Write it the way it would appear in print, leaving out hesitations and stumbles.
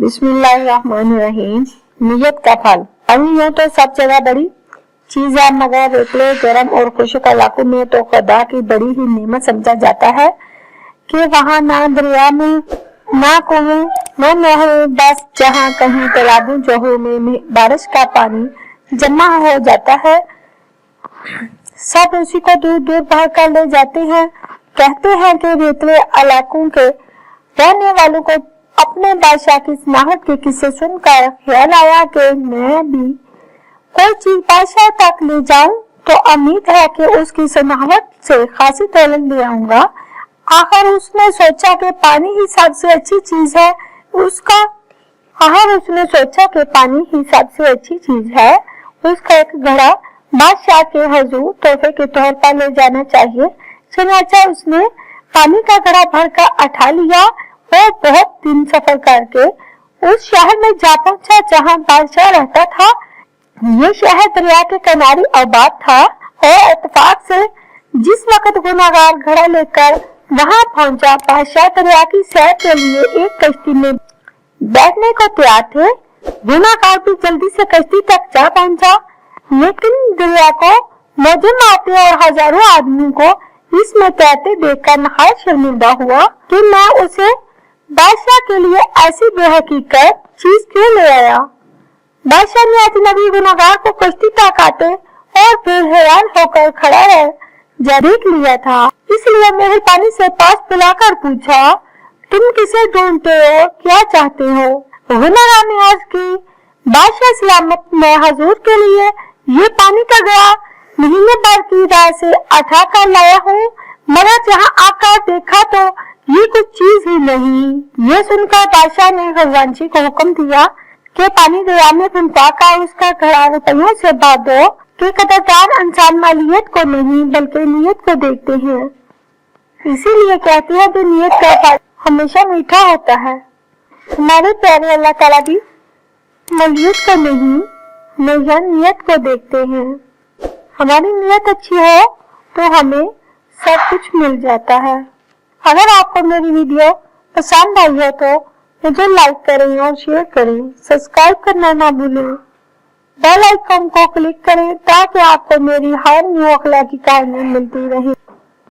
बिस्मिल्लाहिर्रहमानिर्रहीम। नियत का फल। अभी यूं तो सब जगह बड़ी चीज है, मगर रेतले गर्म और खुशक इलाकों में तो खुदा की बड़ी ही नेमत समझा जाता है कि वहाँ ना दरिया में ना कुएं ना नहर, बस जहाँ कहीं तालाबों जोहों में बारिश का पानी जमा हो जाता है, सब उसी को दूर दूर बहा कर ले जाते हैं। कहते हैं कि रेतले इलाकों के रहने वालों को अपने बादशाह की स्नाहट के किस्से सुनकर ख्याल आया कि मैं भी कोई चीज बादशाह तक ले जाऊं तो उम्मीद है कि उसकी स्नाहट से खासी दौलत ले आऊंगा। आखिर उसने सोचा कि पानी ही सबसे अच्छी चीज है। उसका एक घड़ा बादशाह के हुजूर तोहफे के तौर पर ले जाना चाहिए। चुनाचा उसने पानी का घड़ा भरकर उठा लिया और बहुत दिन सफर करके उस शहर में जा पहुंचा जहां बादशाह रहता था। ये शहर दरिया के किनारे आबाद था और इत्तेफाक से जिस वक्त गुनाहगार घड़ा लेकर वहां पहुंचा, बादशाह दरिया की सैर के लिए एक कश्ती में बैठने को तैयार थे। गुनाहगार भी जल्दी से कश्ती तक जा पहुंचा, लेकिन दरिया को मौजें मारते और हजारों आदमी को इसमें तैरते देखकर नहायत शर्मिंदा हुआ कि मैं उसे बादशाह के लिए ऐसी बेहकीकत चीज क्यों ले आया। बादशाह ने अजनबी गुनाहगार को कश्ती तक आते और फिर हैरान होकर खड़ा रह देख लिया था, इसलिए मेहरबानी से पास बुलाकर पूछा, तुम किसे ढूंढते हो, क्या चाहते हो। गुनाहगार ने अर्ज की, बादशाह सलामत, मैं हुजूर के लिए ये पानी का घड़ा महीने भर की राह से उठा कर लाया हूँ, मगर जहाँ आकर देखा तो ये कुछ चीज ही नहीं। ये सुनकर बादशाह ने खजांची को हुक्म दिया कि पानी दरिया में भिनका कर उसका घड़ा रुपयों से भर दो कि कदरदान इंसान मालियत को नहीं बल्कि नीयत को देखते हैं। इसीलिए कहते हैं कि नीयत का फल हमेशा मीठा होता है। हमारे प्यारे अल्लाह ताला भी मालियत को नहीं मगर नीयत को देखते हैं। हमारी नीयत अच्छी हो तो हमें सब कुछ मिल जाता है। अगर आपको मेरी वीडियो पसंद आई हो तो मुझे लाइक करें और शेयर करें, सब्सक्राइब करना ना भूलें, बेल आइकन को क्लिक करें ताकि आपको मेरी हर न्यू अखलाकी कहानी मिलती रहे।